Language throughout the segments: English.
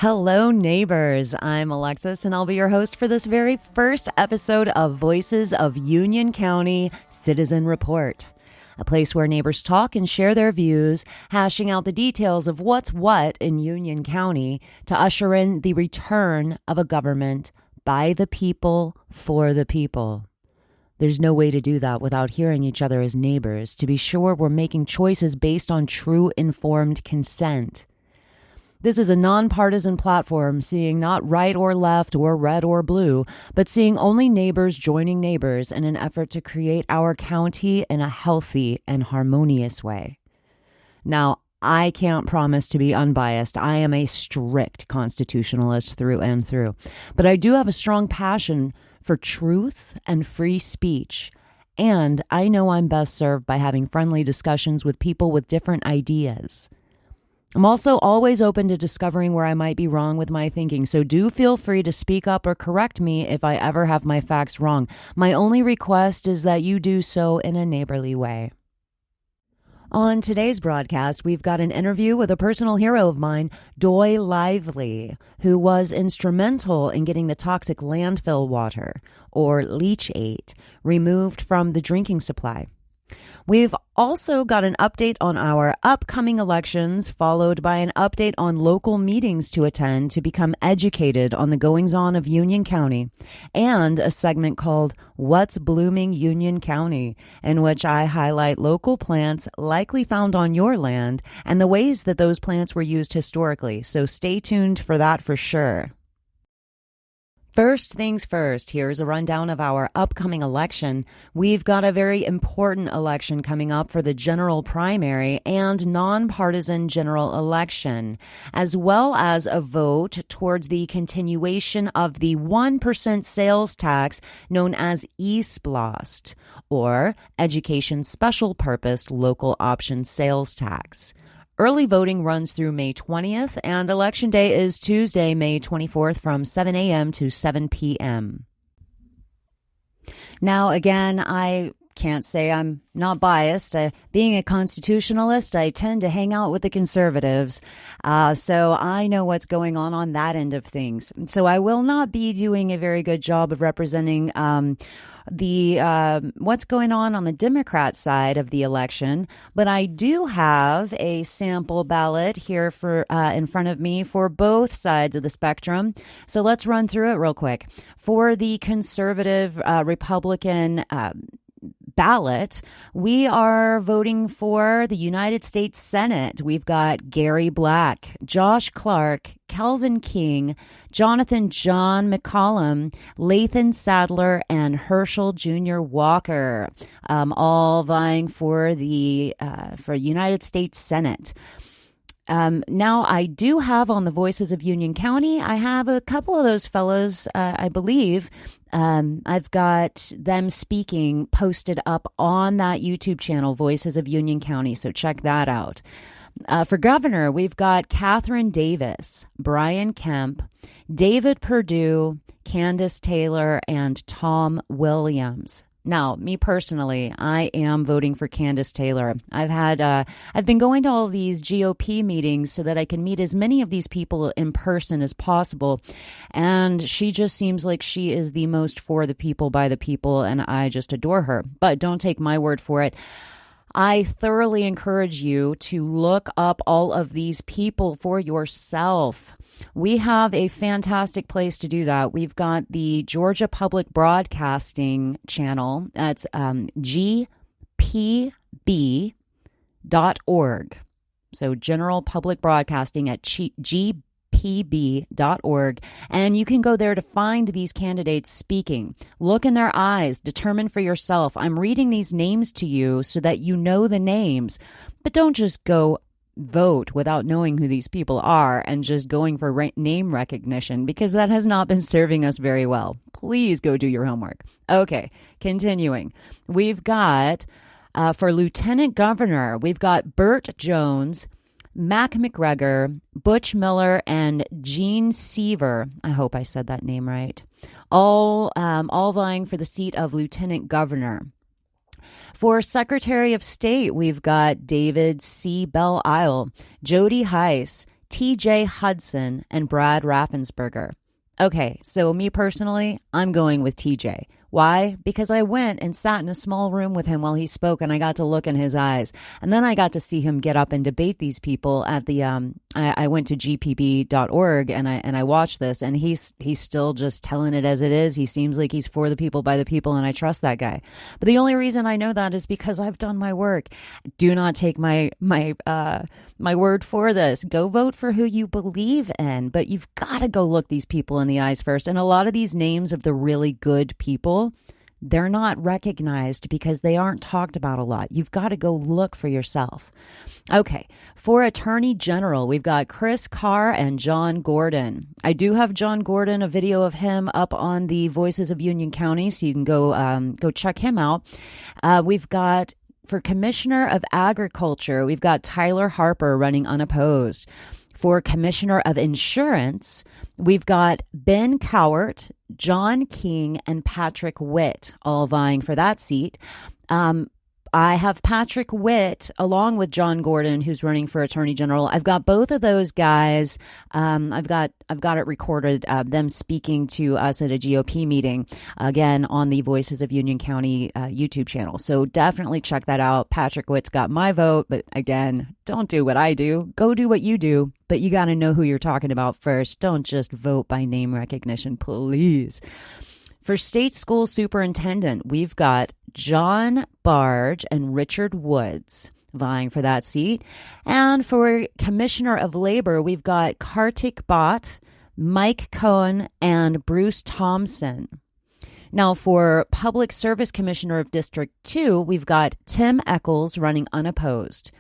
Hello, neighbors. I'm Alexis, and I'll be your host for this very first episode of Voices of Union County Citizen Report, a place where neighbors talk and share their views, hashing out the details of what's what in Union County to usher in the return of a government by the people, for the people. There's no way to do that without hearing each other as neighbors, to be sure we're making choices based on true informed consent. This is a nonpartisan platform, seeing not right or left or red or blue, but seeing only neighbors joining neighbors in an effort to create our county in a healthy and harmonious way. Now, I can't promise to be unbiased. I am a strict constitutionalist through and through, but I do have a strong passion for truth and free speech. And I know I'm best served by having friendly discussions with people with different ideas. I'm also always open to discovering where I might be wrong with my thinking, so do feel free to speak up or correct me if I ever have my facts wrong. My only request is that you do so in a neighborly way. On today's broadcast, we've got an interview with a personal hero of mine, Doy Lively, who was instrumental in getting the toxic landfill water, or LEACHATE, removed from the drinking supply. We've also got an update on our upcoming elections, followed by an update on local meetings to attend to become educated on the goings-on of Union County, and a segment called What's Blooming Union County, in which I highlight local plants likely found on your land and the ways that those plants were used historically. So stay tuned for that for sure. First things first, here's a rundown of our upcoming election. We've got a very important election coming up for the general primary and nonpartisan general election, as well as a vote towards the continuation of the 1% sales tax known as ESPLOST, or Education Special Purpose Local Option Sales Tax. Early voting runs through May 20th, and Election Day is Tuesday, May 24th from 7 a.m. to 7 p.m. Now, again, I can't say I'm not biased. Being a constitutionalist, I tend to hang out with the conservatives, so I know what's going on that end of things. So I will not be doing a very good job of representing what's going on the Democrat side of the election, but I do have a sample ballot here for in front of me for both sides of the spectrum. So let's run through it real quick. For the conservative Republican ballot, we are voting for the United States Senate. We've got Gary Black, Josh Clark, Calvin King, Jonathan John McCollum, Lathan Sadler, and Herschel Jr. Walker, all vying for the United States Senate. Now, I do have on the Voices of Union County, I have a couple of those fellows, I believe. I've got them speaking posted up on that YouTube channel, Voices of Union County, so check that out. For governor, we've got Catherine Davis, Brian Kemp, David Perdue, Candace Taylor, and Tom Williams. Now, me personally, I am voting for Candace Taylor. I've been going to all these GOP meetings so that I can meet as many of these people in person as possible. And she just seems like she is the most for the people, by the people, and I just adore her. But don't take my word for it. I thoroughly encourage you to look up all of these people for yourself. We have a fantastic place to do that. We've got the Georgia Public Broadcasting channel. That's gpb.org. So General Public Broadcasting at gpb.org. And you can go there to find these candidates speaking. Look in their eyes. Determine for yourself. I'm reading these names to you so that you know the names. But don't just go vote without knowing who these people are and just going for name recognition, because that has not been serving us very well. Please go do your homework. Okay, continuing. We've got, for Lieutenant Governor, we've got Burt Jones, Mac McGregor, Butch Miller, and Gene Seaver. I hope I said that name right. All vying for the seat of Lieutenant Governor. For Secretary of State, we've got David C. Belle Isle, Jody Heiss, TJ Hudson, and Brad Raffensperger. Okay, so me personally, I'm going with TJ. Why? Because I went and sat in a small room with him while he spoke, and I got to look in his eyes. And then I got to see him get up and debate these people at the, I went to gpb.org and I watched this, and he's still just telling it as it is. He seems like he's for the people, by the people, and I trust that guy. But the only reason I know that is because I've done my work. Do not take my word for this. Go vote for who you believe in, but you've got to go look these people in the eyes first. And a lot of these names of the really good people, they're not recognized because they aren't talked about a lot. You've got to go look for yourself. Okay, for Attorney General, we've got Chris Carr and John Gordon. I do have John Gordon, a video of him up on the Voices of Union County, so you can go check him out. We've got, for Commissioner of Agriculture, we've got Tyler Harper running unopposed. For Commissioner of Insurance, we've got Ben Cowart, John King, and Patrick Witt all vying for that seat. I have Patrick Witt along with John Gordon, who's running for Attorney General. I've got both of those guys. I've got it recorded, them speaking to us at a GOP meeting, again, on the Voices of Union County YouTube channel. So definitely check that out. Patrick Witt's got my vote, but again, don't do what I do. Go do what you do, but you got to know who you're talking about first. Don't just vote by name recognition, please. For State School Superintendent, we've got John Barge and Richard Woods vying for that seat. And for Commissioner of Labor, we've got Kartik Bhatt, Mike Cohen, and Bruce Thompson. Now, for Public Service Commissioner of District 2, we've got Tim Eccles running unopposed.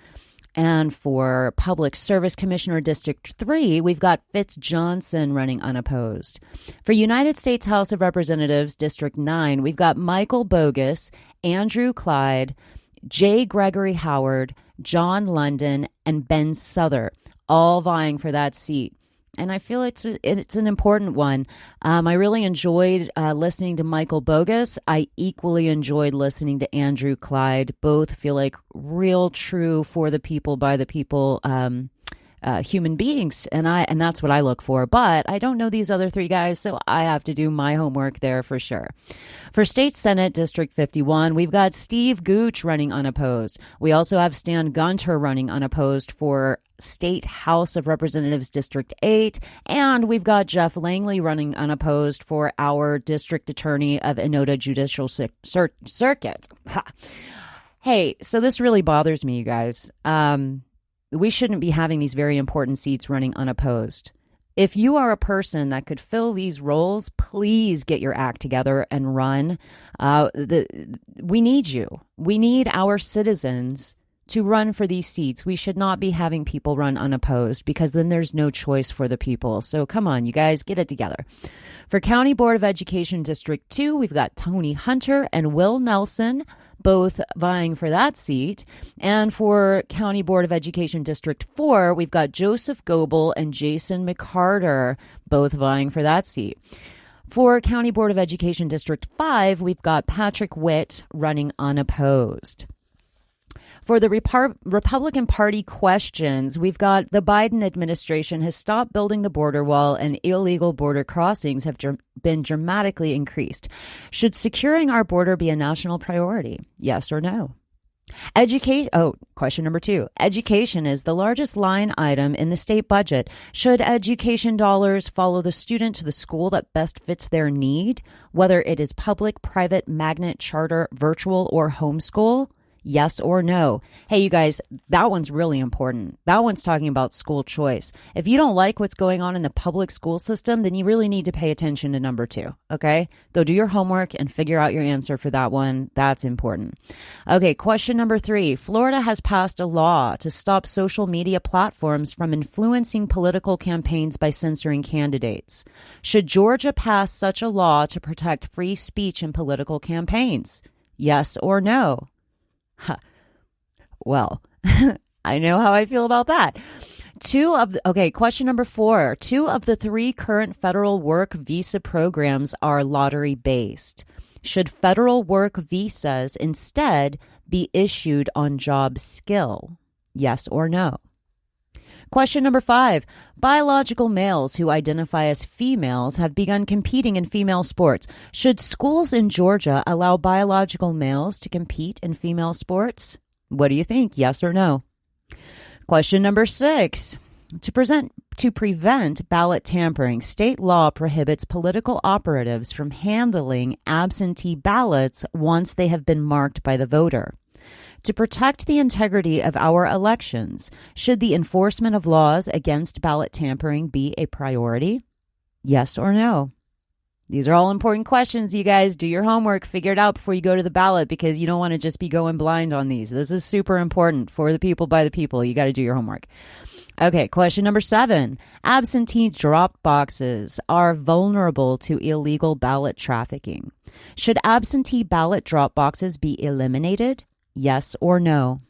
And for Public Service Commissioner District 3, we've got Fitz Johnson running unopposed. For United States House of Representatives District 9, we've got Michael Bogus, Andrew Clyde, J. Gregory Howard, John London, and Ben Souther, all vying for that seat. And I feel it's an important one. I really enjoyed listening to Michael Bogus. I equally enjoyed listening to Andrew Clyde. Both feel like real, true, for the people, by the people human beings, and that's what I look for. But I don't know these other three guys, so I have to do my homework there for sure. For State Senate District 51, we've got Steve Gooch running unopposed. We also have Stan Gunter running unopposed for State House of Representatives District 8, and we've got Jeff Langley running unopposed for our District Attorney of Enoda Judicial Circuit. Hey, so this really bothers me, you guys. We shouldn't be having these very important seats running unopposed. If you are a person that could fill these roles, please get your act together and run. We need you. We need our citizens to run for these seats. We should not be having people run unopposed, because then there's no choice for the people. So come on, you guys, get it together. For County Board of Education District 2, we've got Tony Hunter and Will Nelson, both vying for that seat. And for County Board of Education District 4, we've got Joseph Goebel and Jason McCarter, both vying for that seat. For County Board of Education District 5, we've got Patrick Witt running unopposed. For the Republican Party questions, we've got the Biden administration has stopped building the border wall, and illegal border crossings have been dramatically increased. Should securing our border be a national priority? Yes or no? Question number 2. Education is the largest line item in the state budget. Should education dollars follow the student to the school that best fits their need, whether it is public, private, magnet, charter, virtual, or homeschool? Yes or no? Hey, you guys, that one's really important. That one's talking about school choice. If you don't like what's going on in the public school system, then you really need to pay attention to number 2, okay? Go do your homework and figure out your answer for that one. That's important. Okay, question number 3. Florida has passed a law to stop social media platforms from influencing political campaigns by censoring candidates. Should Georgia pass such a law to protect free speech in political campaigns? Yes or no? Well, I know how I feel about that. Question number 4. 2 of the 3 current federal work visa programs are lottery-based. Should federal work visas instead be issued on job skill? Yes or no? Question number 5. Biological males who identify as females have begun competing in female sports. Should schools in Georgia allow biological males to compete in female sports? What do you think? Yes or no? Question number 6. To prevent ballot tampering, state law prohibits political operatives from handling absentee ballots once they have been marked by the voter. To protect the integrity of our elections, should the enforcement of laws against ballot tampering be a priority? Yes or no? These are all important questions, you guys. Do your homework, figure it out before you go to the ballot, because you don't want to just be going blind on these. This is super important for the people by the people. You got to do your homework. Okay, question number 7. Absentee drop boxes are vulnerable to illegal ballot trafficking. Should absentee ballot drop boxes be eliminated? Yes or no?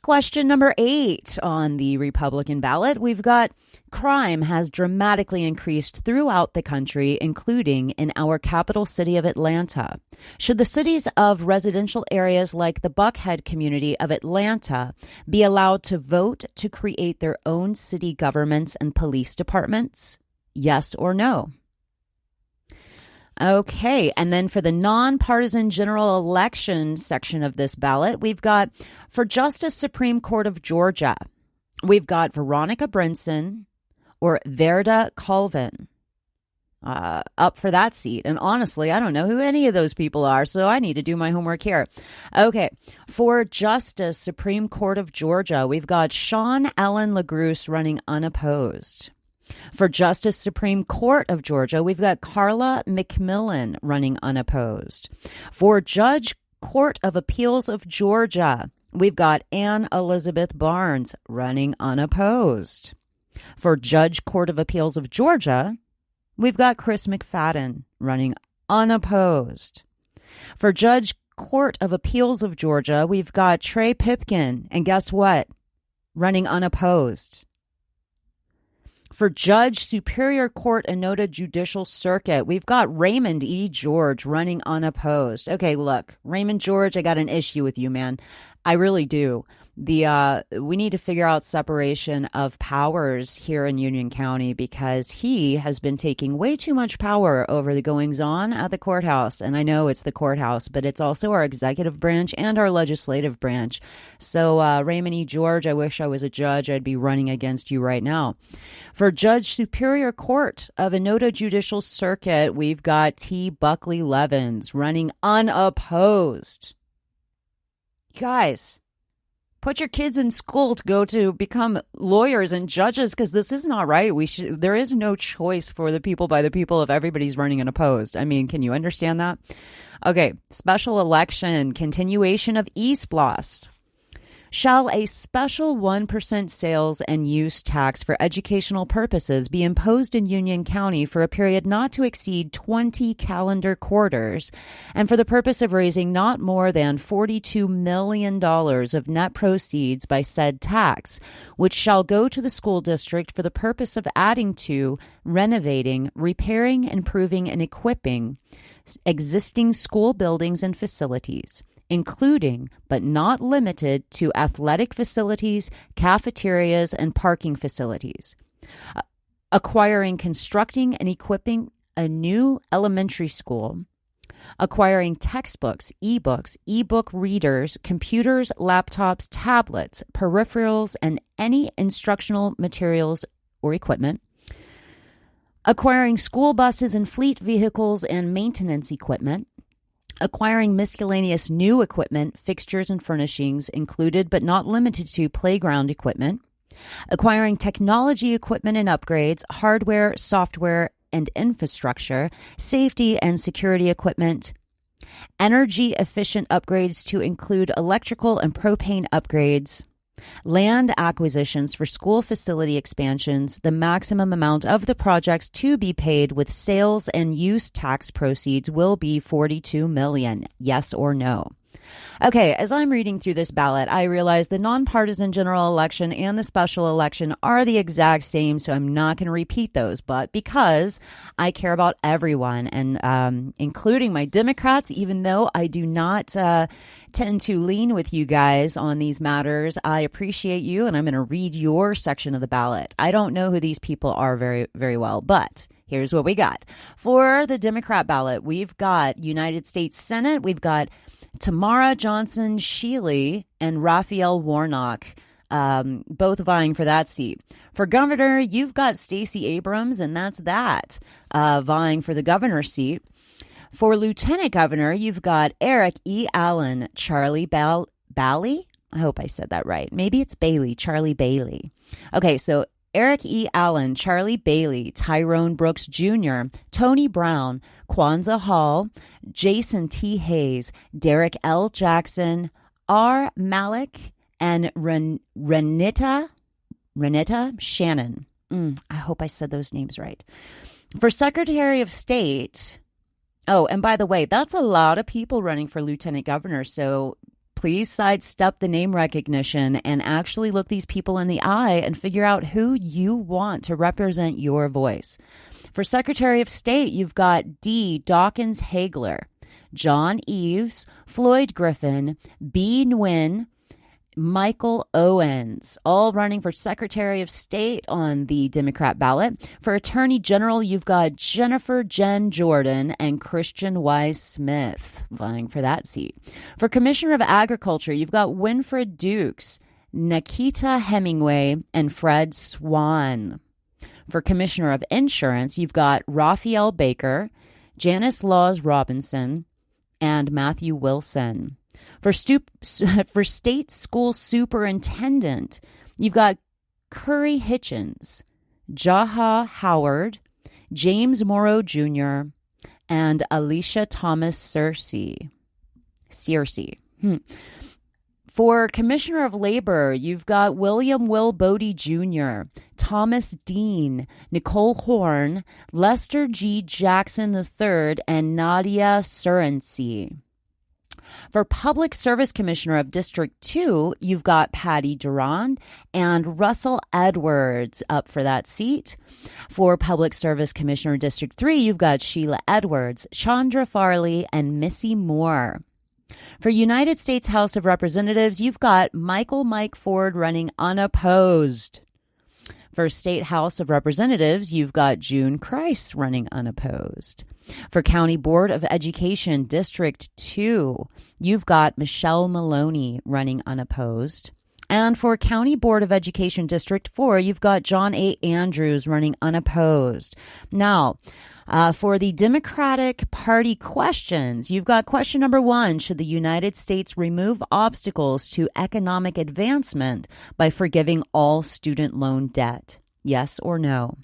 Question number 8 on the Republican ballot, we've got crime has dramatically increased throughout the country, including in our capital city of Atlanta. Should the cities of residential areas like the Buckhead community of Atlanta be allowed to vote to create their own city governments and police departments? Yes or no? Okay, and then for the nonpartisan general election section of this ballot, we've got for Justice Supreme Court of Georgia, we've got Veronica Brinson or Verda Colvin up for that seat. And honestly, I don't know who any of those people are, so I need to do my homework here. Okay, for Justice Supreme Court of Georgia, we've got Sean Ellen LaGruce running unopposed. For Justice Supreme Court of Georgia, we've got Carla McMillan running unopposed. For Judge Court of Appeals of Georgia, we've got Ann Elizabeth Barnes running unopposed. For Judge Court of Appeals of Georgia, we've got Chris McFadden running unopposed. For Judge Court of Appeals of Georgia, we've got Trey Pipkin, and guess what? Running unopposed. For Judge Superior Court Anoda Judicial Circuit, we've got Raymond E. George running unopposed. Okay, look, Raymond George, I got an issue with you, man. I really do. We need to figure out separation of powers here in Union County, because he has been taking way too much power over the goings-on at the courthouse. And I know it's the courthouse, but it's also our executive branch and our legislative branch. So Raymond E. George, I wish I was a judge. I'd be running against you right now. For Judge Superior Court of Anoda Judicial Circuit, we've got T. Buckley Levins running unopposed. Guys, put your kids in school to go to become lawyers and judges, because this is not right. There is no choice for the people by the people if everybody's running unopposed. I mean, can you understand that? Okay, special election, continuation of ESPLOST. Shall a special 1% sales and use tax for educational purposes be imposed in Union County for a period not to exceed 20 calendar quarters, and for the purpose of raising not more than $42 million of net proceeds by said tax, which shall go to the school district for the purpose of adding to, renovating, repairing, improving, and equipping existing school buildings and facilities, including but not limited to athletic facilities, cafeterias, and parking facilities, acquiring, constructing, and equipping a new elementary school, acquiring textbooks, ebooks, ebook readers, computers, laptops, tablets, peripherals, and any instructional materials or equipment, acquiring school buses and fleet vehicles and maintenance equipment, acquiring miscellaneous new equipment, fixtures, and furnishings, included but not limited to playground equipment, acquiring technology equipment and upgrades, hardware, software, and infrastructure, safety and security equipment, energy-efficient upgrades to include electrical and propane upgrades, land acquisitions for school facility expansions. The maximum amount of the projects to be paid with sales and use tax proceeds will be $42 million. Yes or no? Okay, as I'm reading through this ballot, I realize the nonpartisan general election and the special election are the exact same, so I'm not going to repeat those. But because I care about everyone, and including my Democrats, even though I do not tend to lean with you guys on these matters, I appreciate you, and I'm going to read your section of the ballot. I don't know who these people are very, very well, but here's what we got. For the Democrat ballot, we've got United States Senate, we've got Tamara Johnson Shealy and Raphael Warnock, both vying for that seat. For governor, you've got Stacey Abrams, and that's vying for the governor's seat. For lieutenant governor, you've got Eric E. Allen, Charlie Bailey. I hope I said that right. Maybe it's Bailey, Charlie Bailey. Okay, so Eric E. Allen, Charlie Bailey, Tyrone Brooks Jr., Tony Brown, Kwanzaa Hall, Jason T. Hayes, Derek L. Jackson, R. Malik, and Renita Shannon. I hope I said those names right. For Secretary of State, oh, and by the way, that's a lot of people running for lieutenant governor, so please sidestep the name recognition and actually look these people in the eye and figure out who you want to represent your voice. For Secretary of State, you've got D. Dawkins Hagler, John Eves, Floyd Griffin, B. Nguyen, Michael Owens, all running for Secretary of State on the Democrat ballot. For Attorney General, you've got Jennifer Jen Jordan and Christian Wise Smith vying for that seat. For Commissioner of Agriculture, you've got Winfred Dukes, Nikita Hemingway, and Fred Swan. For Commissioner of Insurance, you've got Raphael Baker, Janice Laws Robinson, and Matthew Wilson. For State School Superintendent, you've got Curry Hitchens, Jaha Howard, James Morrow Jr., and Alicia Thomas Searcy. For Commissioner of Labor, you've got William Will Bodie Jr., Thomas Dean, Nicole Horn, Lester G. Jackson III, and Nadia Surensee. For Public Service Commissioner of District 2, you've got Patty Durand and Russell Edwards up for that seat. For Public Service Commissioner of District 3, you've got Sheila Edwards, Chandra Farley, and Missy Moore. For United States House of Representatives, you've got Michael Mike Ford running unopposed. For State House of Representatives, you've got June Kreis running unopposed. For County Board of Education District 2, you've got Michelle Maloney running unopposed. And for County Board of Education District 4, you've got John A. Andrews running unopposed. Now, for the Democratic Party questions, you've got question number 1. Should the United States remove obstacles to economic advancement by forgiving all student loan debt? Yes or no?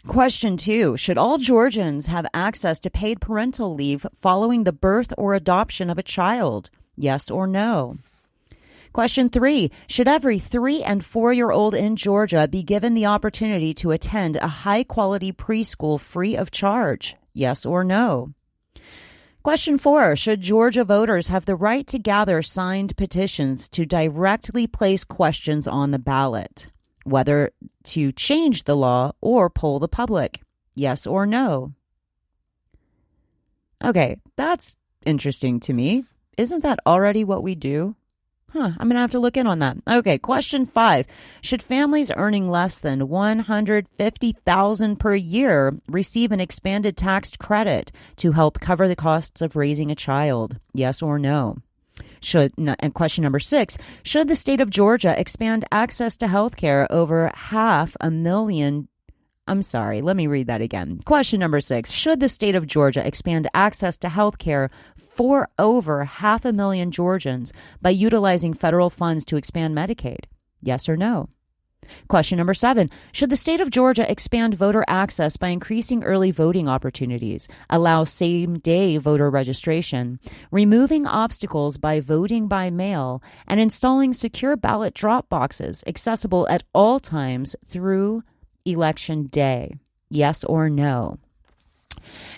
Question 2. Should all Georgians have access to paid parental leave following the birth or adoption of a child? Yes or no? Question 3. Should every 3- and 4-year-old in Georgia be given the opportunity to attend a high-quality preschool free of charge? Yes or no? Question 4. Should Georgia voters have the right to gather signed petitions to directly place questions on the ballot, whether to change the law or poll the public? Yes or no? Okay, that's interesting to me. Isn't that already what we do? I'm going to have to look in on that. Okay, question 5. Should families earning less than $150,000 per year receive an expanded tax credit to help cover the costs of raising a child? Yes or no? And question number 6, should the state of Georgia expand access to health care over 500,000? I'm sorry, let me read that again. Question number 6, should the state of Georgia expand access to health care for over 500,000 Georgians by utilizing federal funds to expand Medicaid? Yes or no? Question number 7, should the state of Georgia expand voter access by increasing early voting opportunities, allow same-day voter registration, removing obstacles by voting by mail, and installing secure ballot drop boxes accessible at all times through Election Day? Yes or no?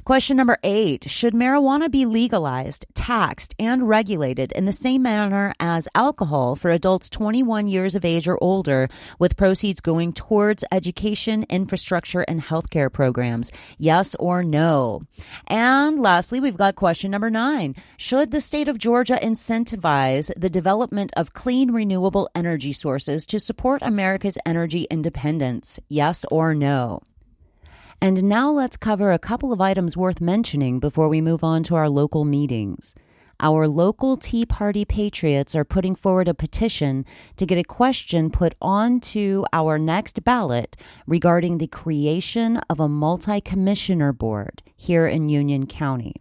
Question number 8, should marijuana be legalized, taxed, and regulated in the same manner as alcohol for adults 21 years of age or older, with proceeds going towards education, infrastructure, and healthcare programs? Yes or no? And lastly, we've got question number 9. Should the state of Georgia incentivize the development of clean, renewable energy sources to support America's energy independence? Yes or no? And now let's cover a couple of items worth mentioning before we move on to our local meetings. Our local Tea Party patriots are putting forward a petition to get a question put onto our next ballot regarding the creation of a multi-commissioner board here in Union County.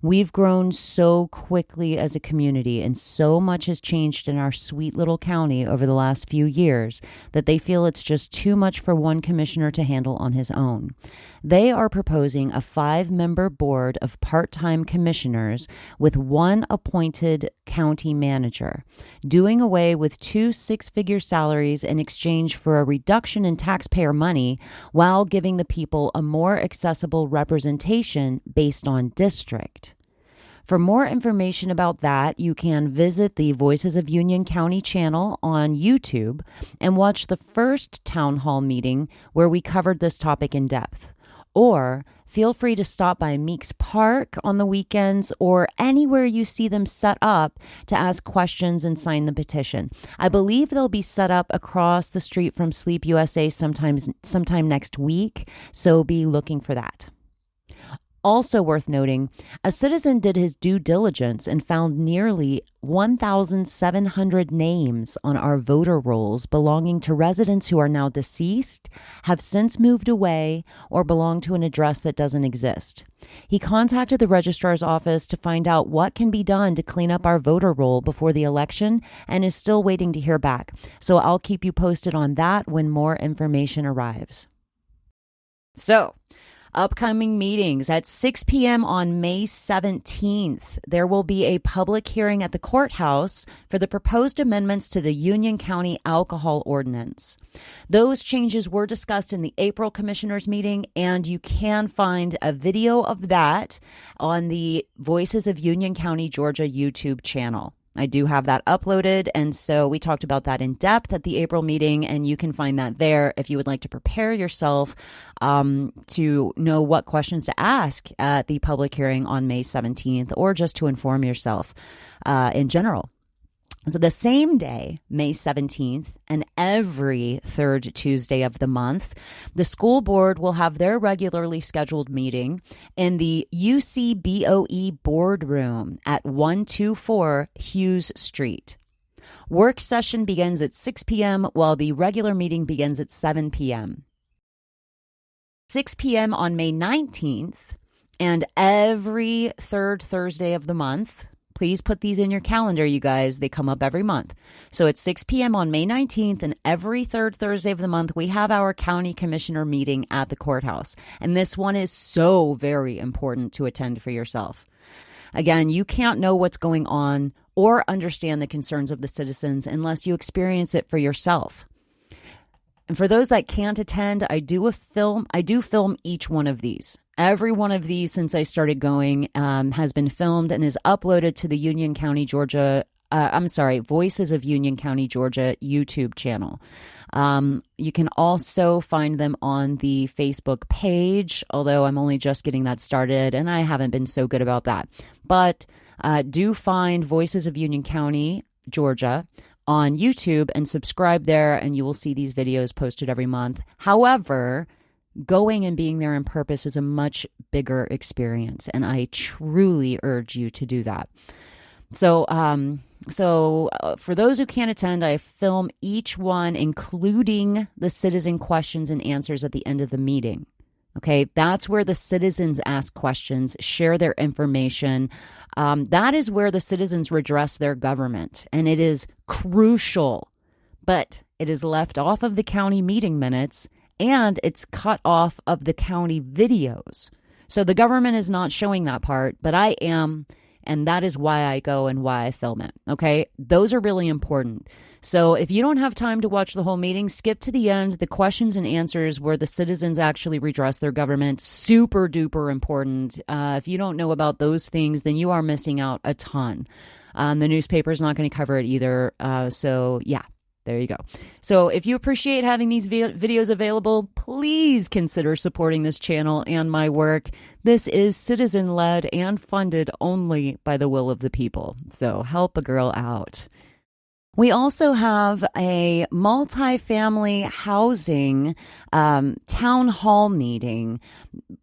We've grown so quickly as a community, and so much has changed in our sweet little county over the last few years that they feel it's just too much for one commissioner to handle on his own. They are proposing a 5-member board of part-time commissioners with one appointed county manager, doing away with 2 6-figure salaries in exchange for a reduction in taxpayer money while giving the people a more accessible representation based on district. For more information about that, you can visit the Voices of Union County channel on YouTube and watch the first town hall meeting where we covered this topic in depth. Or feel free to stop by Meeks Park on the weekends or anywhere you see them set up to ask questions and sign the petition. I believe they'll be set up across the street from Sleep USA sometime next week, so be looking for that. Also worth noting, a citizen did his due diligence and found nearly 1,700 names on our voter rolls belonging to residents who are now deceased, have since moved away, or belong to an address that doesn't exist. He contacted the registrar's office to find out what can be done to clean up our voter roll before the election and is still waiting to hear back. So I'll keep you posted on that when more information arrives. So, upcoming meetings at 6 p.m. on May 17th. There will be a public hearing at the courthouse for the proposed amendments to the Union County Alcohol Ordinance. Those changes were discussed in the April Commissioners meeting, and you can find a video of that on the Voices of Union County, Georgia YouTube channel. I do have that uploaded, and so we talked about that in depth at the April meeting, and you can find that there if you would like to prepare yourself to know what questions to ask at the public hearing on May 17th, or just to inform yourself in general. So the same day, May 17th, and every third Tuesday of the month, the school board will have their regularly scheduled meeting in the UCBOE boardroom at 124 Hughes Street. Work session begins at 6 p.m. while the regular meeting begins at 7 p.m. 6 p.m. on May 19th, and every third Thursday of the month. Please put these in your calendar, you guys. They come up every month. So at 6 p.m. on May 19th, and every third Thursday of the month, we have our county commissioner meeting at the courthouse. And this one is so very important to attend for yourself. Again, you can't know what's going on or understand the concerns of the citizens unless you experience it for yourself. And for those that can't attend, I do film each one of these. Every one of these since I started going has been filmed and is uploaded to the Union County, Georgia, Voices of Union County, Georgia YouTube channel. You can also find them on the Facebook page, although I'm only just getting that started and I haven't been so good about that. But do find Voices of Union County, Georgia on YouTube and subscribe there, and you will see these videos posted every month. However, going and being there in purpose is a much bigger experience, and I truly urge you to do that. So for those who can't attend, I film each one, including the citizen questions and answers at the end of the meeting. Okay, that's where the citizens ask questions, share their information. That is where the citizens redress their government, and it is crucial. But it is left off of the county meeting minutes, and it's cut off of the county videos. So the government is not showing that part, but I am. And that is why I go and why I film it. Okay. Those are really important. So if you don't have time to watch the whole meeting, skip to the end. The questions and answers where the citizens actually redress their government, super duper important. If you don't know about those things, then you are missing out a ton. The newspaper is not going to cover it either. So yeah. There you go. So if you appreciate having these videos available, please consider supporting this channel and my work. This is citizen-led and funded only by the will of the people. So help a girl out. We also have a multifamily housing town hall meeting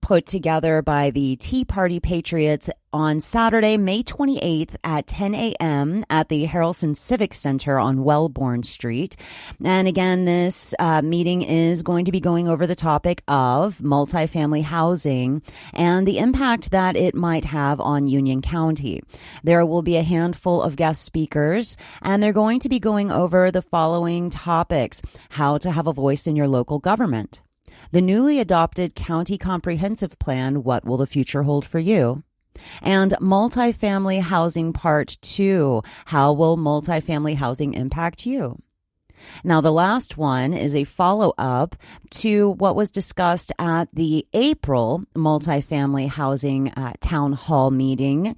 put together by the Tea Party Patriots on Saturday, May 28th at 10 a.m. at the Harrelson Civic Center on Wellborn Street. And again, this meeting is going to be going over the topic of multifamily housing and the impact that it might have on Union County. There will be a handful of guest speakers, and they're going to be going over the following topics: how to have a voice in your local government, the newly adopted County Comprehensive Plan, what will the future hold for you? And multifamily housing part 2, how will multifamily housing impact you? Now, the last one is a follow-up to what was discussed at the April multifamily housing town hall meeting.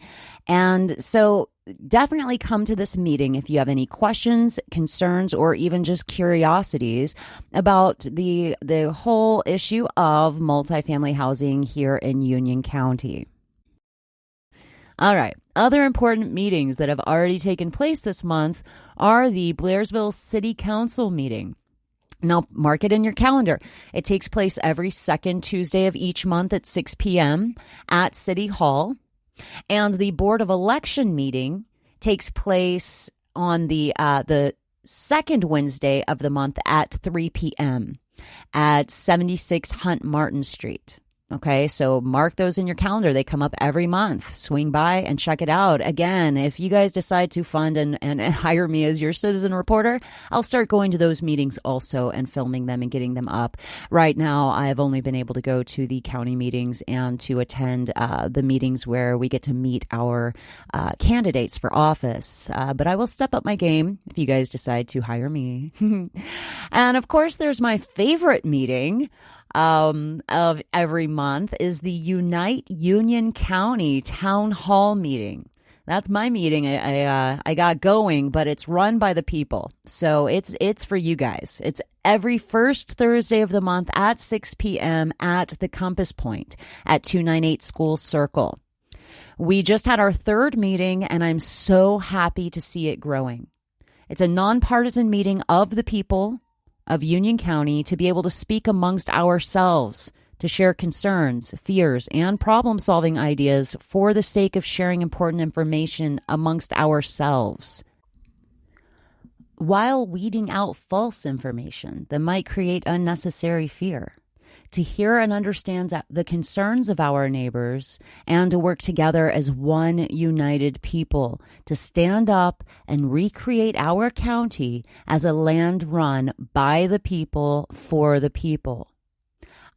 And so definitely come to this meeting if you have any questions, concerns, or even just curiosities about the whole issue of multifamily housing here in Union County. All right. Other important meetings that have already taken place this month are the Blairsville City Council meeting. Now, mark it in your calendar. It takes place every second Tuesday of each month at 6 p.m. at City Hall. And the Board of Election meeting takes place on the second Wednesday of the month at 3 p.m. at 76 Hunt Martin Street. Okay, so mark those in your calendar. They come up every month. Swing by and check it out. Again, if you guys decide to fund and hire me as your citizen reporter, I'll start going to those meetings also and filming them and getting them up. Right now, I have only been able to go to the county meetings and to attend the meetings where we get to meet our candidates for office. But I will step up my game if you guys decide to hire me. And of course, there's my favorite meeting of every month is the Unite Union County Town Hall meeting. That's my meeting. I got going, but it's run by the people. So it's for you guys. It's every first Thursday of the month at 6 p.m. at the Compass Point at 298 School Circle. We just had our third meeting, and I'm so happy to see it growing. It's a nonpartisan meeting of the people of Union County to be able to speak amongst ourselves, to share concerns, fears, and problem-solving ideas for the sake of sharing important information amongst ourselves, while weeding out false information that might create unnecessary fear, to hear and understand the concerns of our neighbors, and to work together as one united people to stand up and recreate our county as a land run by the people for the people.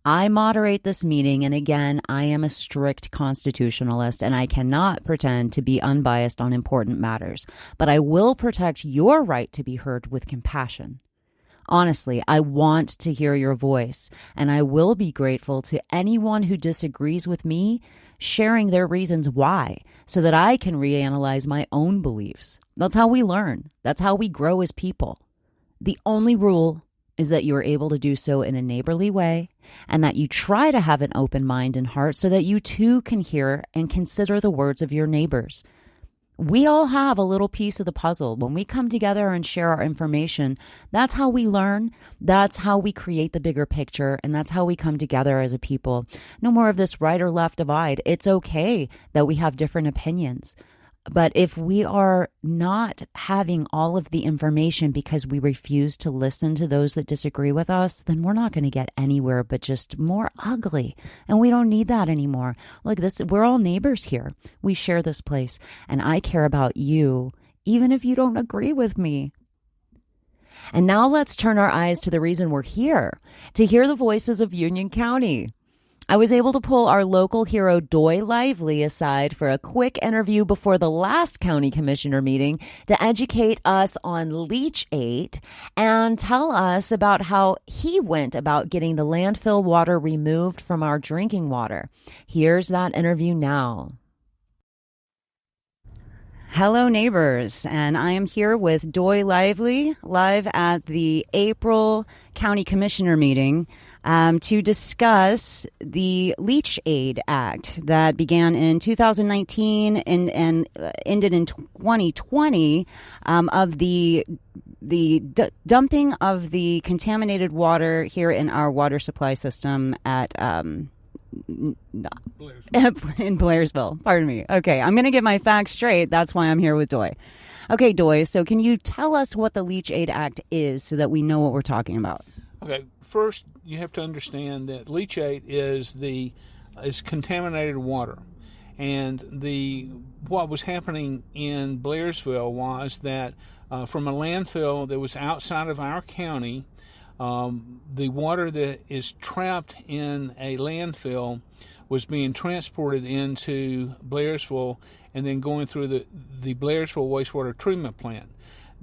I moderate this meeting, and again, I am a strict constitutionalist, and I cannot pretend to be unbiased on important matters, but I will protect your right to be heard with compassion. Honestly, I want to hear your voice, and I will be grateful to anyone who disagrees with me sharing their reasons why, so that I can reanalyze my own beliefs. That's how we learn. That's how we grow as people. The only rule is that you are able to do so in a neighborly way, and that you try to have an open mind and heart so that you too can hear and consider the words of your neighbors. We all have a little piece of the puzzle. When we come together and share our information, that's how we learn. That's how we create the bigger picture. And that's how we come together as a people. No more of this right or left divide. It's okay that we have different opinions. But if we are not having all of the information because we refuse to listen to those that disagree with us, then we're not going to get anywhere but just more ugly. And we don't need that anymore. Like this, we're all neighbors here. We share this place, and I care about you, even if you don't agree with me. And now let's turn our eyes to the reason we're here, to hear the voices of Union County. I was able to pull our local hero Doy Lively aside for a quick interview before the last county commissioner meeting to educate us on LEACHATE and tell us about how he went about getting the landfill water removed from our drinking water. Here's that interview now. Hello, neighbors, and I am here with Doy Lively live at the April County Commissioner meeting to discuss the LEACHATE Act that began in 2019 and ended in 2020 of the dumping of the contaminated water here in our water supply system at in Blairsville. Pardon me. Okay, I'm going to get my facts straight. That's why I'm here with Doy. Okay, Doy, so can you tell us what the LEACHATE Act is so that we know what we're talking about? Okay, first you have to understand that leachate is contaminated water, and what was happening in Blairsville was that from a landfill that was outside of our county, the water that is trapped in a landfill was being transported into Blairsville and then going through the Blairsville wastewater treatment plant.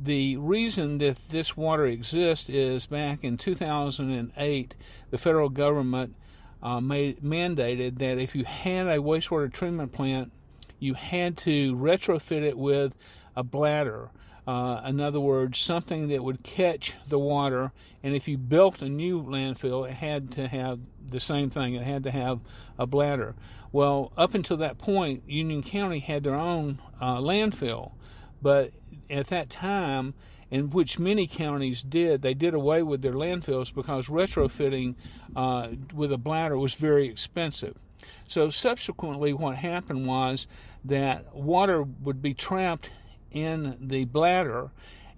The reason that this water exists is back in 2008, the federal government mandated that if you had a wastewater treatment plant, you had to retrofit it with a bladder. In other words, something that would catch the water, and if you built a new landfill, it had to have the same thing. It had to have a bladder. Well, up until that point, Union County had their own landfill, but at that time, in which many counties did, they did away with their landfills because retrofitting with a bladder was very expensive. So subsequently what happened was that water would be trapped in the bladder,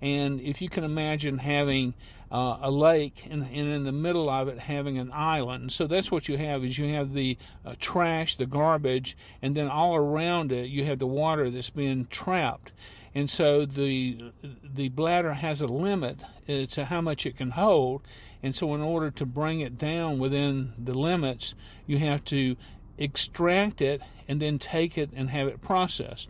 and if you can imagine having a lake and in the middle of it having an island, so that's what you have the trash, the garbage, and then all around it you have the water that's being trapped. And so the bladder has a limit to how much it can hold, and so in order to bring it down within the limits, you have to extract it and then take it and have it processed.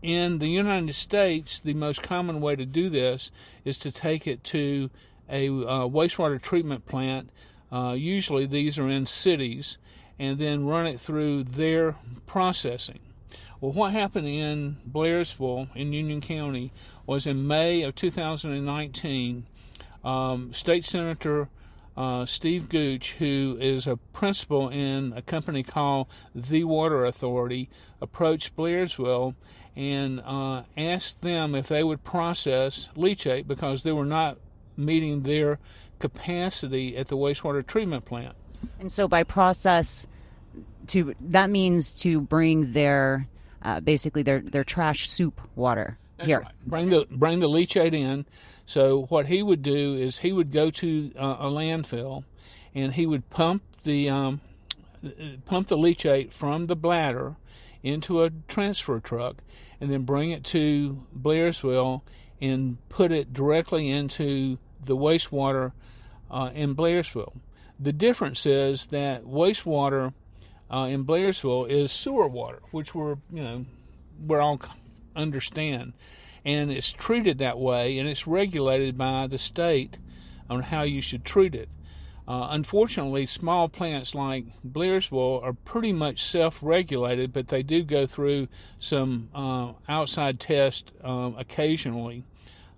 In the United States, the most common way to do this is to take it to a wastewater treatment plant. Usually these are in cities, and then run it through their processing. Well, what happened in Blairsville in Union County was in May of 2019, State Senator Steve Gooch, who is a principal in a company called The Water Authority, approached Blairsville and asked them if they would process leachate because they were not meeting their capacity at the wastewater treatment plant. And so by process, that means to bring their basically their trash soup water. That's here. Right. Bring the leachate in. So what he would do is he would go to a landfill, and he would pump the leachate from the bladder into a transfer truck, and then bring it to Blairsville and put it directly into the wastewater in Blairsville. The difference is that wastewater in Blairsville is sewer water, which we're all understand, and it's treated that way, and it's regulated by the state on how you should treat it. Unfortunately, small plants like Blairsville are pretty much self-regulated, but they do go through some outside tests occasionally,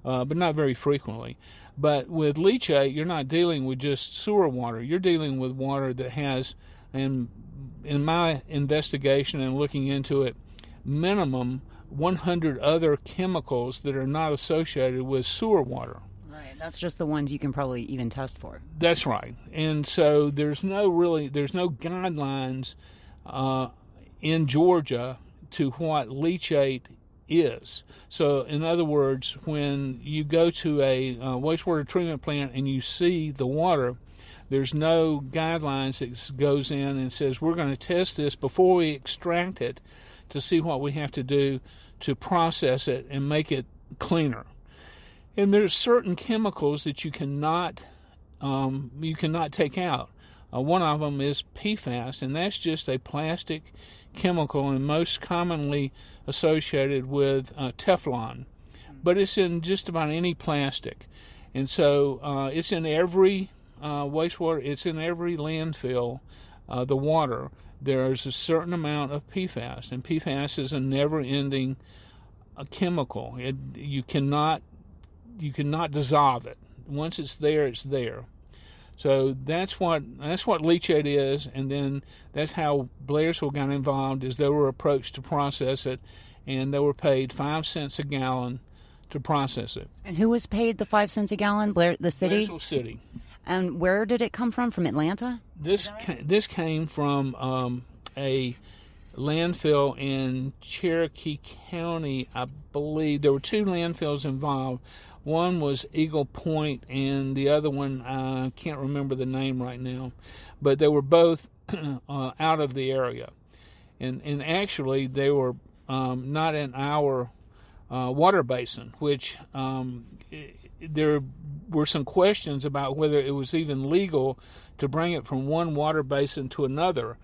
but not very frequently. But with leachate, you're not dealing with just sewer water. You're dealing with water that has, in my investigation and looking into it, minimum 100 other chemicals that are not associated with sewer water. Right, that's just the ones you can probably even test for. That's right. And so there's no guidelines in Georgia to what leachate is. So in other words, when you go to a wastewater treatment plant and you see the water, there's no guidelines that goes in and says we're going to test this before we extract it to see what we have to do to process it and make it cleaner. And there's certain chemicals that you cannot take out. One of them is PFAS, and that's just a plastic chemical and most commonly associated with Teflon. But it's in just about any plastic. And so it's in every wastewater, it's in every landfill, the water. There's a certain amount of PFAS, and PFAS is a never-ending chemical. You cannot dissolve it. Once it's there, it's there. So that's what leachate is, and then that's how Blairsville got involved. Is they were approached to process it, and they were paid 5 cents a gallon to process it. And who was paid the 5 cents a gallon? The city? Blairsville City. And where did it come from? From Atlanta? This came from a landfill in Cherokee County, I believe. There were 2 landfills involved. One was Eagle Point, and the other one, I can't remember the name right now. But they were both out of the area. And actually, they were not in our water basin, which there were some questions about whether it was even legal to bring it from one water basin to another.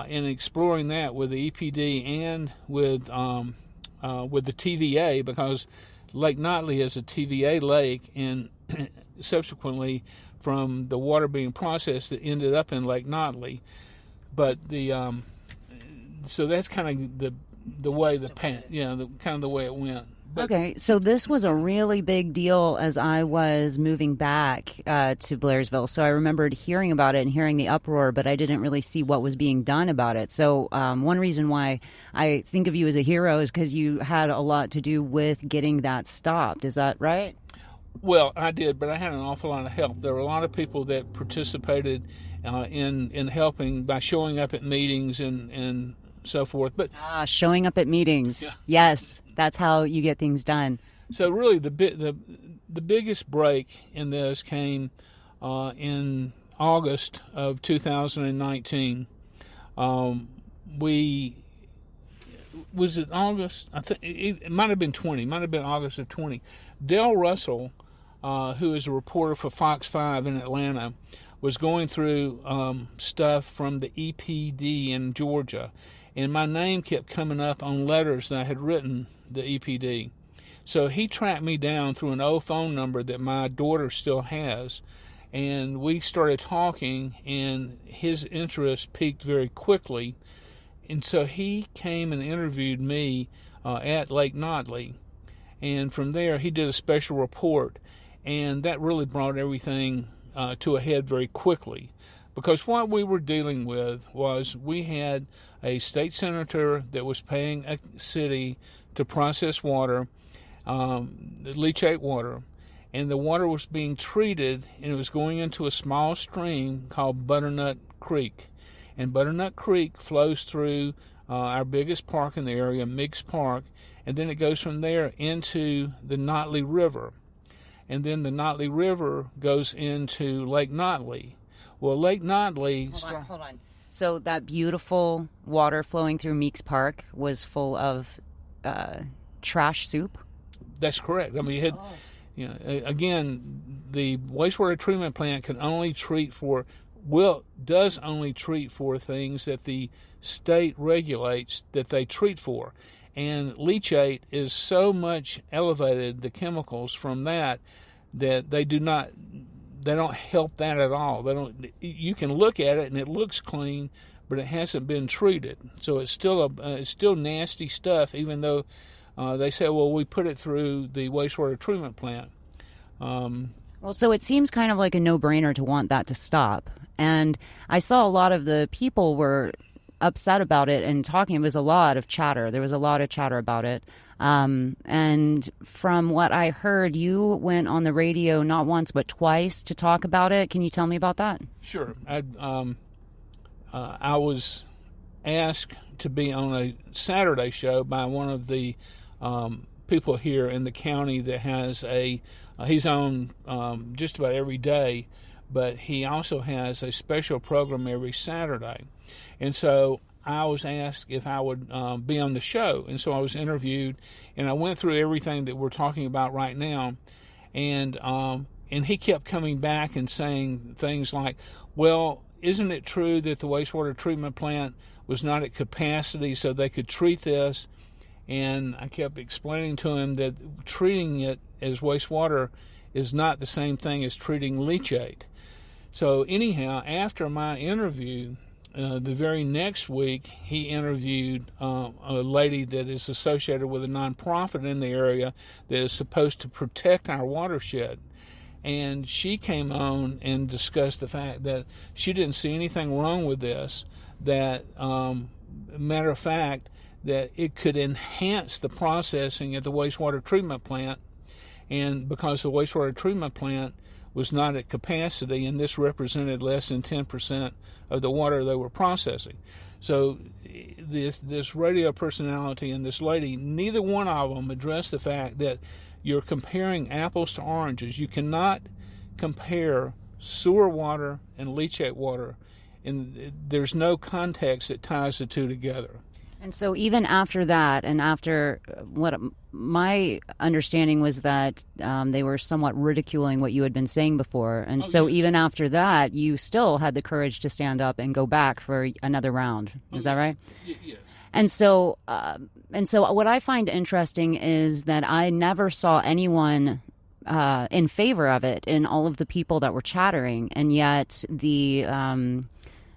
In exploring that with the EPD and with the TVA, because Lake Notley is a TVA lake, and subsequently from the water being processed, it ended up in Lake Notley. But so that's kind of the way the way it went. But, okay, so this was a really big deal as I was moving back to Blairsville. So I remembered hearing about it and hearing the uproar, but I didn't really see what was being done about it. So one reason why I think of you as a hero is because you had a lot to do with getting that stopped. Is that right? Well, I did, but I had an awful lot of help. There were a lot of people that participated in helping by showing up at meetings and so forth. But showing up at meetings. Yeah. Yes, that's how you get things done. So really the biggest break in this came in August of 2019. Was it August? I think it might have been August of 20. Dale Russell, who is a reporter for Fox 5 in Atlanta, was going through stuff from the EPD in Georgia. And my name kept coming up on letters that I had written the EPD. So he tracked me down through an old phone number that my daughter still has. And we started talking, and his interest peaked very quickly. And so he came and interviewed me at Lake Notley. And from there, he did a special report. And that really brought everything to a head very quickly. Because what we were dealing with was we had a state senator that was paying a city to process water, leachate water, and the water was being treated, and it was going into a small stream called Butternut Creek. And Butternut Creek flows through our biggest park in the area, Meigs Park, and then it goes from there into the Notley River. And then the Notley River goes into Lake Notley. Well, Lake Notley... Hold on. So that beautiful water flowing through Meigs Park was full of trash soup? That's correct. I mean, again, the wastewater treatment plant can only treat for... does only treat for things that the state regulates that they treat for. And leachate is so much elevated, the chemicals from that they don't help that at all. You can look at it and it looks clean, but it hasn't been treated. So it's still nasty stuff, even though they say, well, we put it through the wastewater treatment plant. Well, so it seems kind of like a no-brainer to want that to stop. And I saw a lot of the people were upset about it and talking. There was a lot of chatter about it. And from what I heard, you went on the radio not once but twice to talk about it. Can you tell me about that? Sure. I was asked to be on a Saturday show by one of the people here in the county that has he's on just about every day, but he also has a special program every Saturday. And so I was asked if I would be on the show, and so I was interviewed, and I went through everything that we're talking about right now, and he kept coming back and saying things like, well, isn't it true that the wastewater treatment plant was not at capacity so they could treat this? And I kept explaining to him that treating it as wastewater is not the same thing as treating leachate. So anyhow, after my interview, the very next week, he interviewed a lady that is associated with a nonprofit in the area that is supposed to protect our watershed. And she came on and discussed the fact that she didn't see anything wrong with this, that, matter of fact, that it could enhance the processing at the wastewater treatment plant, and because the wastewater treatment plant was not at capacity, and this represented less than 10% of the water they were processing. So this radio personality and this lady, neither one of them addressed the fact that you're comparing apples to oranges. You cannot compare sewer water and leachate water, and there's no context that ties the two together. And so even after that, and after what my understanding was that they were somewhat ridiculing what you had been saying before. And even after that, you still had the courage to stand up and go back for another round. Is that right? Yes. And so what I find interesting is that I never saw anyone in favor of it in all of the people that were chattering. And yet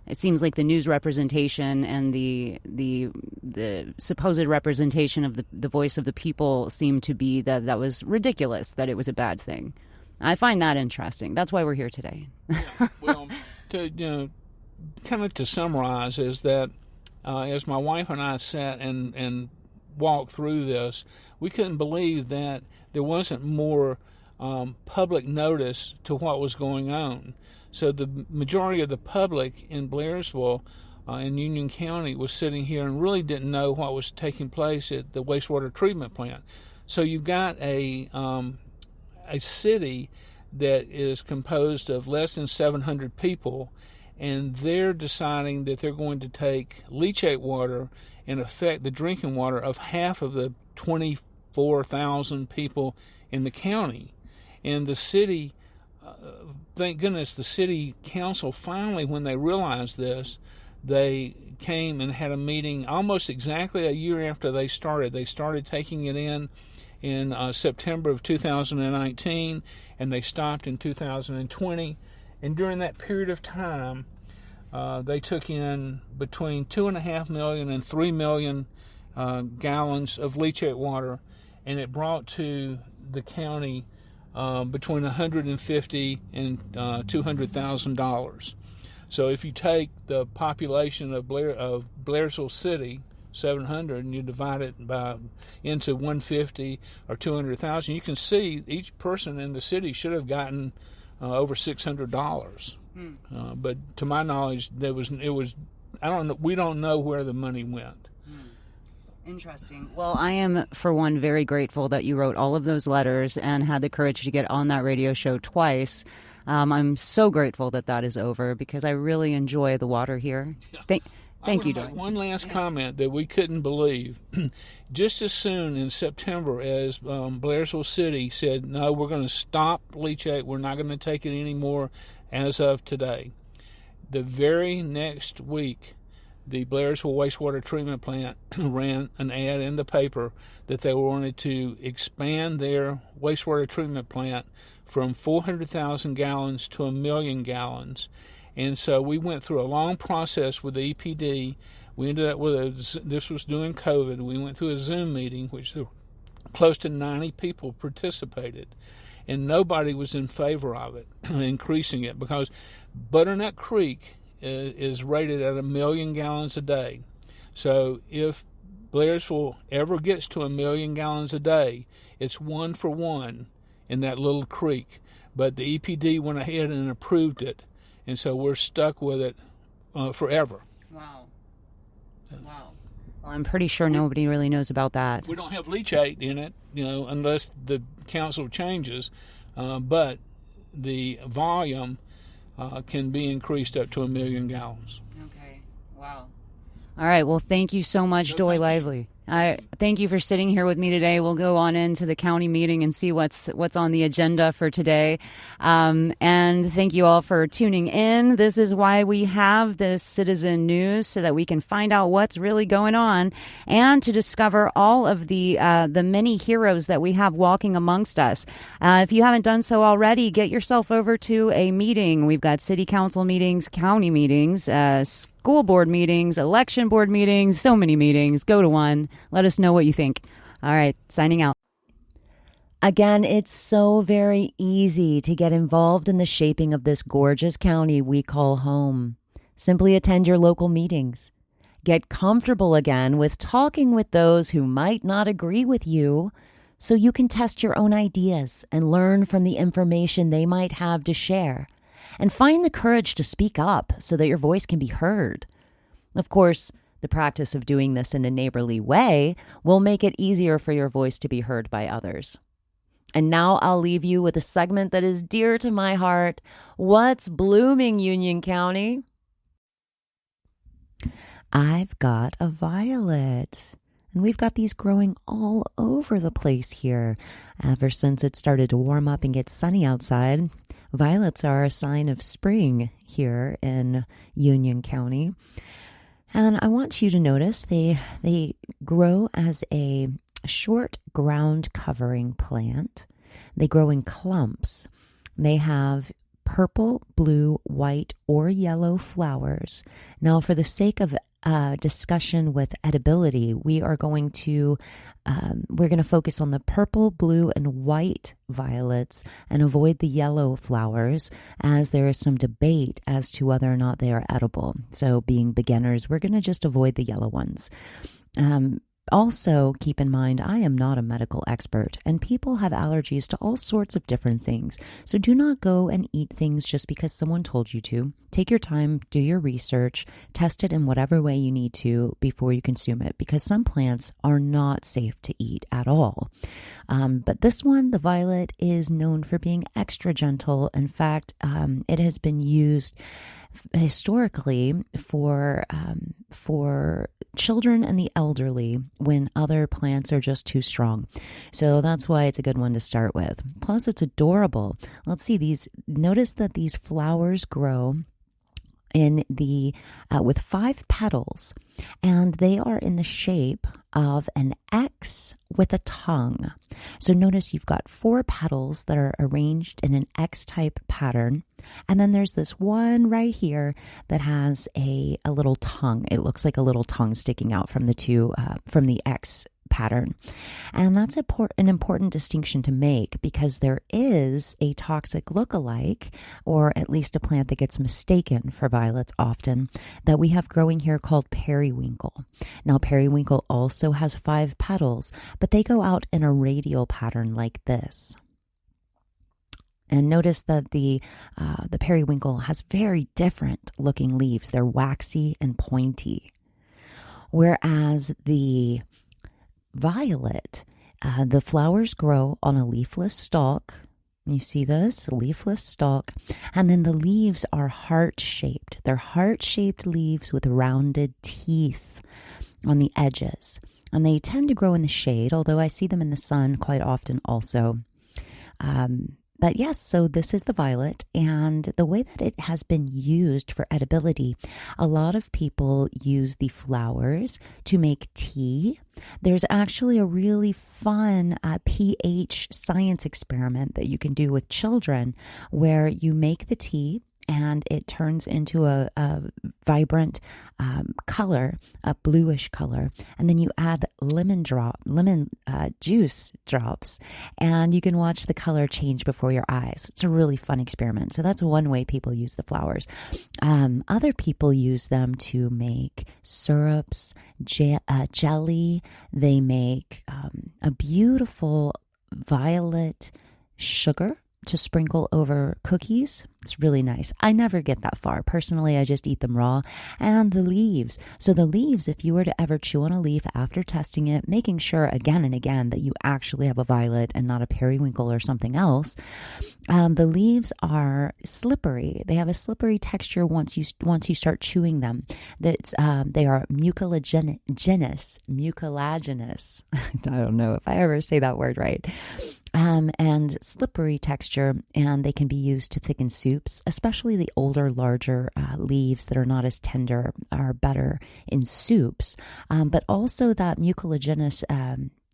it seems like the news representation and the supposed representation of the voice of the people seemed to be that was ridiculous, that it was a bad thing. I find that interesting. That's why we're here today. Yeah, well, to summarize is that as my wife and I sat and walked through this, we couldn't believe that there wasn't more public notice to what was going on. So the majority of the public in Blairsville in Union County was sitting here and really didn't know what was taking place at the wastewater treatment plant. So you've got a city that is composed of less than 700 people, and they're deciding that they're going to take leachate water and affect the drinking water of half of the 24,000 people in the county. And the city, thank goodness, the city council finally, when they realized this, they came and had a meeting almost exactly a year after they started. They started taking it in September of 2019, and they stopped in 2020. And during that period of time, they took in between 2.5 million and 3 million gallons of leachate water, and it brought to the county between $150,000 and $200,000. So if you take the population of Blairsville City, 700, and you divide it into 150 or 200,000, you can see each person in the city should have gotten over $600. But to my knowledge, it was I don't know. We don't know where the money went. Interesting. Well, I am, for one, very grateful that you wrote all of those letters and had the courage to get on that radio show twice. I'm so grateful that is over, because I really enjoy the water here. Thank you, Doy. One last comment that we couldn't believe. Just as soon in September as Blairsville City said, no, we're going to stop leachate, we're not going to take it anymore as of today. The very next week, the Blairsville Wastewater Treatment Plant ran an ad in the paper that they wanted to expand their wastewater treatment plant from 400,000 gallons to 1 million gallons. And so we went through a long process with the EPD. We ended up with this was during COVID. We went through a Zoom meeting, which close to 90 people participated, and nobody was in favor of it, increasing it, because Butternut Creek is rated at 1 million gallons a day. So if Blairsville ever gets to 1 million gallons a day, it's 1 for 1 in that little creek. But the EPD went ahead and approved it, and so we're stuck with it forever. Wow. Well, I'm pretty sure nobody really knows about that. We don't have leachate in it, unless the council changes, but the volume can be increased up to 1 million gallons. Okay. Wow. All right. Well, thank you so much, Doy Lively. I thank you for sitting here with me today. We'll go on into the county meeting and see what's on the agenda for today. And thank you all for tuning in. This is why we have this citizen news, so that we can find out what's really going on and to discover all of the many heroes that we have walking amongst us. If you haven't done so already, get yourself over to a meeting. We've got city council meetings, county meetings, school board meetings, election board meetings, so many meetings. Go to one. Let us know what you think. All right, signing out. Again, it's so very easy to get involved in the shaping of this gorgeous county we call home. Simply attend your local meetings. Get comfortable again with talking with those who might not agree with you, so you can test your own ideas and learn from the information they might have to share. And find the courage to speak up so that your voice can be heard. Of course, the practice of doing this in a neighborly way will make it easier for your voice to be heard by others. And now I'll leave you with a segment that is dear to my heart. What's blooming, Union County? I've got a violet. And we've got these growing all over the place here. Ever since it started to warm up and get sunny outside, violets are a sign of spring here in Union County. And I want you to notice they grow as a short ground covering plant. They grow in clumps. They have purple, blue, white, or yellow flowers. Now, for the sake of discussion with edibility, we're going to focus on the purple, blue, and white violets and avoid the yellow flowers, as there is some debate as to whether or not they are edible. So, being beginners, we're going to just avoid the yellow ones. Also, keep in mind, I am not a medical expert, and people have allergies to all sorts of different things. So do not go and eat things just because someone told you to. Take your time, do your research, test it in whatever way you need to before you consume it, because some plants are not safe to eat at all. But this one, the violet, is known for being extra gentle. In fact, it has been used historically for children and the elderly when other plants are just too strong. So that's why it's a good one to start with. Plus, it's adorable. Let's see these. Notice that these flowers grow in the with 5 petals, and they are in the shape of an X with a tongue. So notice you've got 4 petals that are arranged in an X-type pattern, and then there's this one right here that has a little tongue. It looks like a little tongue sticking out from the X pattern. And that's an important distinction to make, because there is a toxic look-alike, or at least a plant that gets mistaken for violets often, that we have growing here called periwinkle. Now, periwinkle also has 5 petals, but they go out in a radial pattern like this. And notice that the periwinkle has very different looking leaves. They're waxy and pointy. Whereas the violet, the flowers grow on a leafless stalk. You see this? A leafless stalk. And then the leaves are heart-shaped. They're heart-shaped leaves with rounded teeth on the edges. And they tend to grow in the shade, although I see them in the sun quite often also. But yes, so this is the violet, and the way that it has been used for edibility, a lot of people use the flowers to make tea. There's actually a really fun pH science experiment that you can do with children, where you make the tea and it turns into a vibrant color, a bluish color, and then you add lemon juice drops, and you can watch the color change before your eyes. It's a really fun experiment. So that's one way people use the flowers. Other people use them to make syrups, jelly. They make a beautiful violet sugar to sprinkle over cookies. It's really nice. I never get that far. Personally, I just eat them raw. And the leaves. So the leaves, if you were to ever chew on a leaf after testing it, making sure again and again that you actually have a violet and not a periwinkle or something else, the leaves are slippery. They have a slippery texture once you start chewing them. That's they are mucilaginous. I don't know if I ever say that word right. And slippery texture, and they can be used to thicken soups, especially the older, larger leaves that are not as tender are better in soups. But also that mucilaginous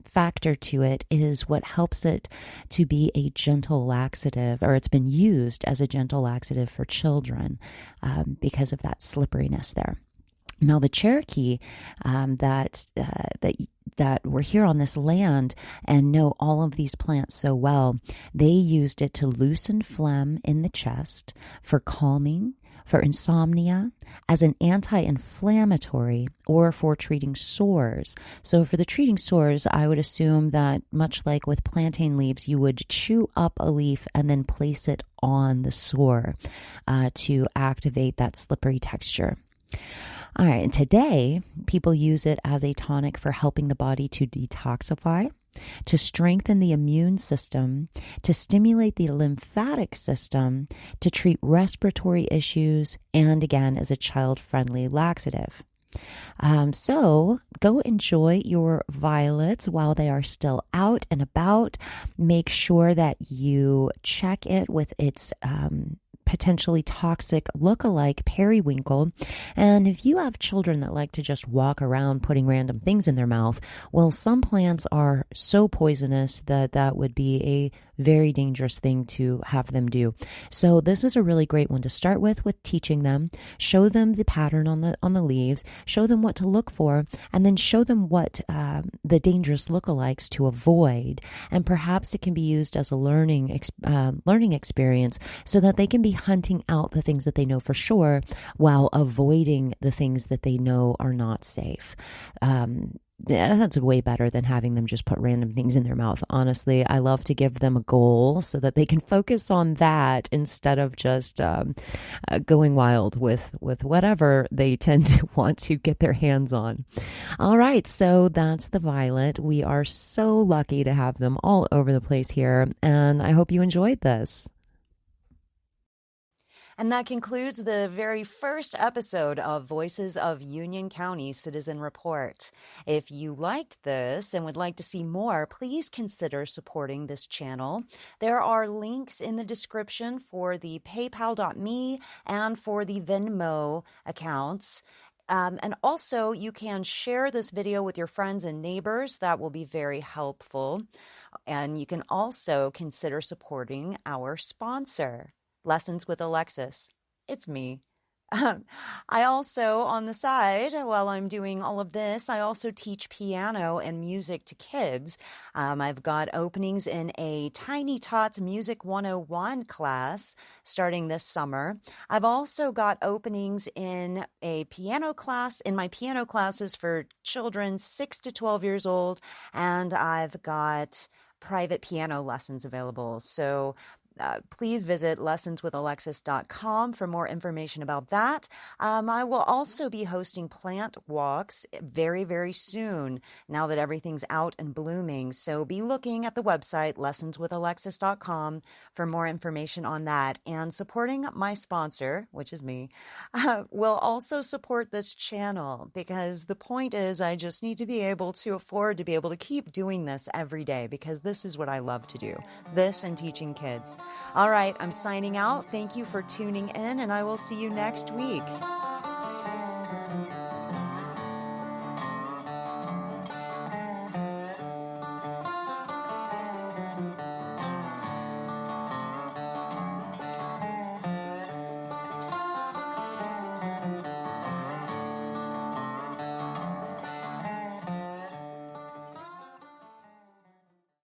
factor to it is what helps it to be a gentle laxative, or it's been used as a gentle laxative for children because of that slipperiness there. Now, the Cherokee that were here on this land and know all of these plants so well, they used it to loosen phlegm in the chest, for calming, for insomnia, as an anti-inflammatory, or for treating sores. So for the treating sores, I would assume that much like with plantain leaves, you would chew up a leaf and then place it on the sore to activate that slippery texture. All right, and today, people use it as a tonic for helping the body to detoxify, to strengthen the immune system, to stimulate the lymphatic system, to treat respiratory issues, and again, as a child-friendly laxative. So go enjoy your violets while they are still out and about. Make sure that you check it with its potentially toxic look-alike periwinkle. And if you have children that like to just walk around putting random things in their mouth, well, some plants are so poisonous that would be a very dangerous thing to have them do. So this is a really great one to start with teaching them. Show them the pattern on the leaves, show them what to look for, and then show them what the dangerous lookalikes to avoid. And perhaps it can be used as a learning experience so that they can be hunting out the things that they know for sure while avoiding the things that they know are not safe. That's way better than having them just put random things in their mouth. Honestly, I love to give them a goal so that they can focus on that instead of just going wild with whatever they tend to want to get their hands on. All right, so that's the violet. We are so lucky to have them all over the place here, and I hope you enjoyed this. And that concludes the very first episode of Voices of Union County Citizen Report. If you liked this and would like to see more, please consider supporting this channel. There are links in the description for the paypal.me and for the Venmo accounts. And also, you can share this video with your friends and neighbors. That will be very helpful. And you can also consider supporting our sponsor, Lessons with Alexis. It's me. I also, on the side, while I'm doing all of this, I also teach piano and music to kids. I've got openings in a Tiny Tots Music 101 class starting this summer. I've also got openings in a piano class, in my piano classes for children 6 to 12 years old, and I've got private piano lessons available. So please visit lessonswithalexis.com for more information about that. I will also be hosting plant walks very, very soon now that everything's out and blooming. So be looking at the website, lessonswithalexis.com, for more information on that. And supporting my sponsor, which is me, will also support this channel, because the point is I just need to be able to afford to be able to keep doing this every day, because this is what I love to do, this and teaching kids. All right, I'm signing out. Thank you for tuning in, and I will see you next week.